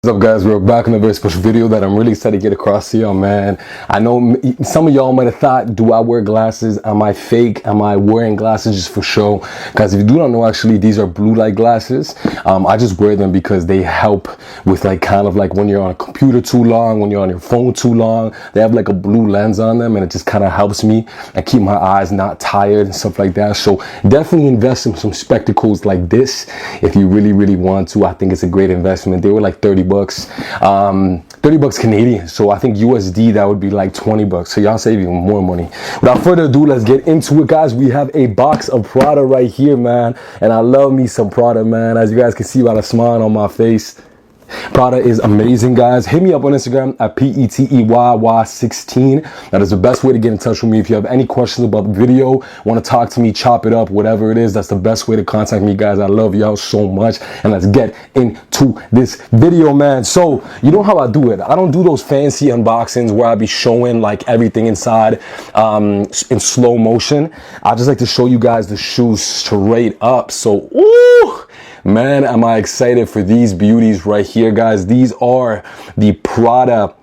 What's up, guys? We're back in a very special video that I'm really excited to get across to y'all, man. I know some of y'all might have thought, do I wear glasses? Am I fake? Am I wearing glasses just for show? Guys, if you do not know, actually, these are blue light glasses. I just wear them because they help with kind of when you're on a computer too long, when you're on your phone too long. They have like a blue lens on them, and it just kind of helps me and keep my eyes not tired and stuff like that. So definitely invest in some spectacles like this if you really want to. I think it's a great investment. They were like 30 bucks. 30 bucks Canadian, so I think USD that would be like 20 bucks, so y'all save even more money. Without further ado, let's get into it, guys. We have a box of Prada right here, man, and I love me some Prada, man. As you guys can see by the smile on my face, Prada is amazing, guys. Hit me up on Instagram at PETEYY16. That is the best way to get in touch with me. If you have any questions about the video, want to talk to me, chop it up, whatever it is, that's the best way to contact me, guys. I love y'all so much, and let's get into this video, man. So you know how I do it. I don't do those fancy unboxings where I be showing like everything inside in slow motion. I just like to show you guys the shoes straight up. So ooh, man, am I excited for these beauties right here, guys. These are the Prada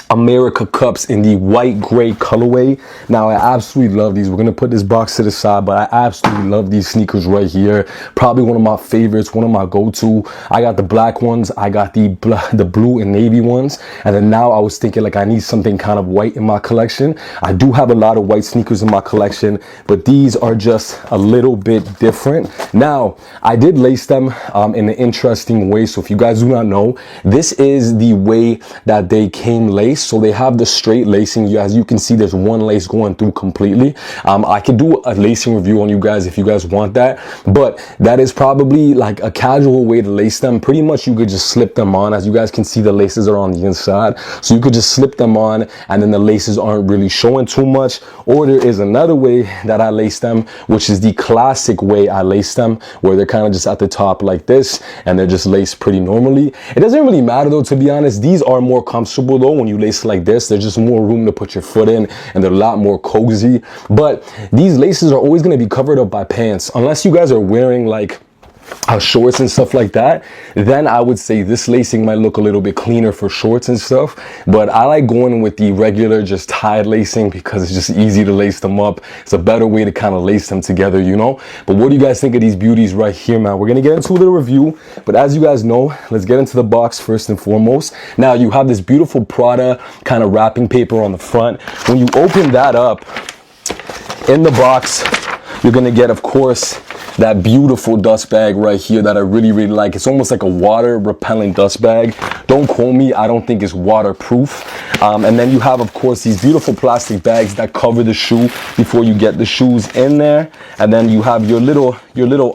America Cups in the white gray colorway. Now, I absolutely love these. We're gonna put this box to the side, but I absolutely love these sneakers right here. Probably one of my favorites, one of my go-to. I got the black ones, I got the blue and navy ones, and then now I was thinking I need something kind of white in my collection. I do have a lot of white sneakers in my collection, but these are just a little bit different. Now, I did lace them in an interesting way. So if you guys do not know, this is the way that they came laced. So they have the straight lacing. As you can see, there's one lace going through completely. I could do a lacing review on you guys if you guys want that, but that is probably like a casual way to lace them. Pretty much you could just slip them on. As you guys can see, the laces are on the inside, so you could just slip them on and then the laces aren't really showing too much. Or there is another way that I lace them, which is the classic way I lace them, where they're kind of just at the top like this and they're just laced pretty normally. It doesn't really matter though, to be honest. These are more comfortable though when you lace like this. There's just more room to put your foot in, and they're a lot more cozy. But these laces are always going to be covered up by pants, unless you guys are wearing like shorts and stuff like that. Then I would say this lacing might look a little bit cleaner for shorts and stuff, but I like going with the regular just tied lacing because it's just easy to lace them up. It's a better way to kind of lace them together, you know. But what do you guys think of these beauties right here, man? We're gonna get into a little review, but as you guys know, let's get into the box first and foremost. Now you have this beautiful Prada kind of wrapping paper on the front. When you open that up, in the box you're gonna get, of course, that beautiful dust bag right here that I really like. It's almost like a water repellent dust bag. Don't quote me, I don't think it's waterproof. And then you have, of course, these beautiful plastic bags that cover the shoe before you get the shoes in there. And then you have your little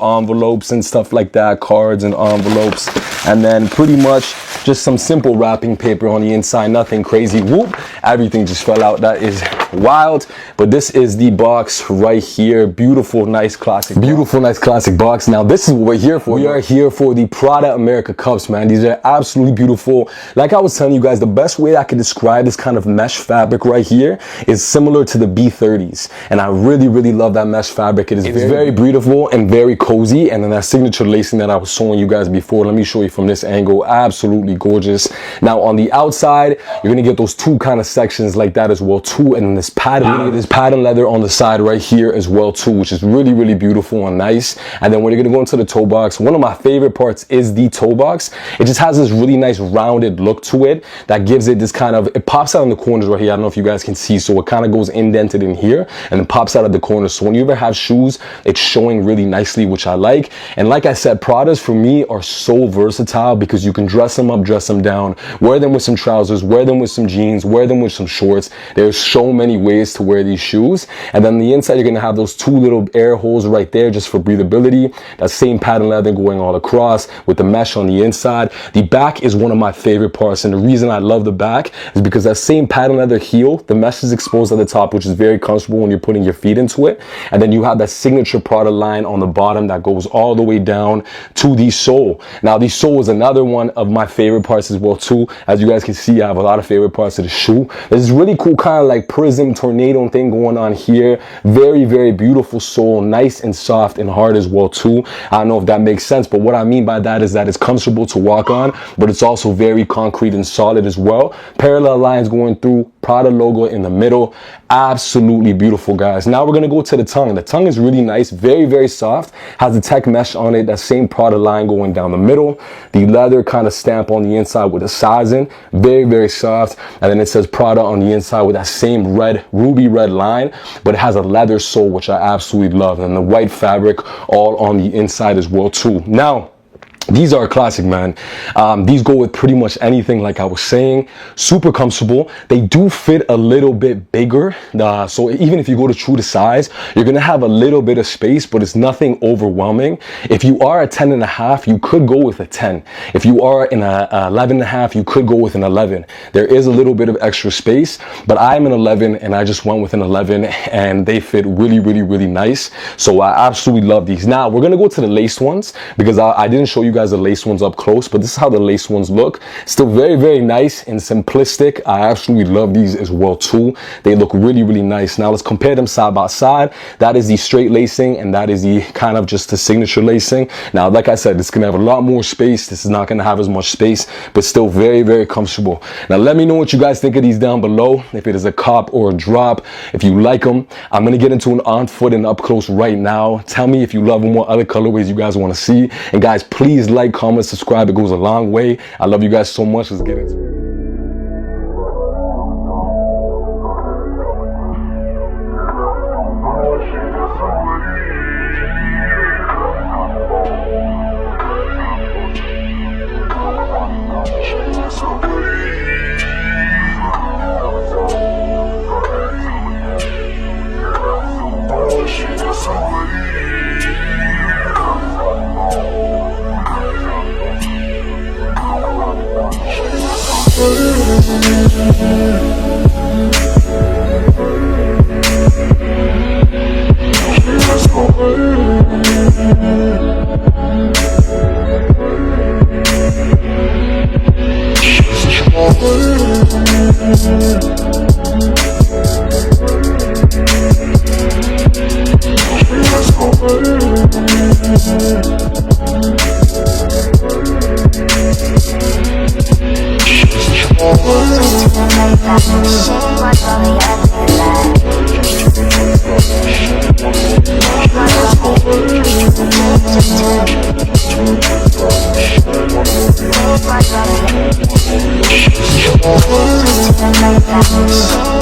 envelopes and stuff like that, cards and envelopes. And then pretty much just some simple wrapping paper on the inside, nothing crazy. Whoop, everything just fell out. That is wild. But this is the box right here. Beautiful, nice, classic. Beautiful, nice, classic box. Now, this is what we're here for. We are here for the Prada America Cups, man. These are absolutely beautiful. Like I was telling you guys, the best way I could describe this kind of mesh fabric right here is similar to the B30s. And I really love that mesh fabric. It is very beautiful and very cozy. And then that signature lacing that I was showing you guys before, let me show you from this angle. Absolutely gorgeous. Now, on the outside, you're gonna get those two kind of sections like that as well too. And then this pattern leather on the side right here as well too, which is really beautiful and nice. And then when you're gonna go into the toe box, one of my favorite parts is the toe box. It just has this really nice rounded look to it that gives it this kind of, it pops out in the corners right here. I don't know if you guys can see, so it kind of goes indented in here and it pops out of the corners. So when you ever have shoes, it's showing really nicely, which I like. And like I said, Pradas for me are so versatile because you can dress them up, dress them down, wear them with some trousers, wear them with some jeans, wear them with some shorts. There's so many ways to wear these shoes. And then on the inside, you're gonna have those two little air holes right there just for breathability. That same pattern leather going all across with the mesh on the inside. The back is one of my favorite parts, and the reason I love the back is because that same pattern leather heel, the mesh is exposed at the top, which is very comfortable when you're putting your feet into it. And then you have that signature Prada line on the bottom that goes all the way down to the sole. Now, the sole is another one of my favorite parts as well too. As you guys can see, I have a lot of favorite parts of the shoe. There's this really cool kind of like prism tornado thing going on here. Very beautiful sole, nice and soft and hard as well too. I don't know if that makes sense, but what I mean by that is that it's comfortable to walk on, but it's also very concrete and solid as well. Parallel lines going through, PRADA logo in the middle. Absolutely beautiful, guys. Now we're gonna go to the tongue. The tongue is really nice, very, very soft. Has the tech mesh on it, that same PRADA line going down the middle. The leather kind of stamp on the inside with the sizing, very, very soft. And then it says PRADA on the inside with that same red, ruby red line, but it has a leather sole, which I absolutely love. And the white fabric all on the inside as well too. Now, these are a classic, man. These go with pretty much anything, like I was saying. Super comfortable. They do fit a little bit bigger. So even if you go to true to size, you're going to have a little bit of space, but it's nothing overwhelming. If you are a 10 and a half, you could go with a 10. If you are in a 11 and a half, you could go with an 11. There is a little bit of extra space, but I'm an 11 and I just went with an 11 and they fit really, really, really nice. So I absolutely love these. Now we're going to go to the lace ones because I didn't show you guys the lace ones up close, but this is how the lace ones look. Still very, very nice and simplistic. I absolutely love these as well too. They look really, really nice. Now let's compare them side by side. That is the straight lacing and that is the kind of just the signature lacing. Now, like I said, it's gonna have a lot more space. This is not gonna have as much space, but still very, very comfortable. Now let me know what you guys think of these down below. If it is a cop or a drop, if you like them. I'm gonna get into an on foot and up close right now. Tell me if you love them, what other colorways you guys want to see. And guys, please like, comment, subscribe. It goes a long way. I love you guys so much. Let's get into it. So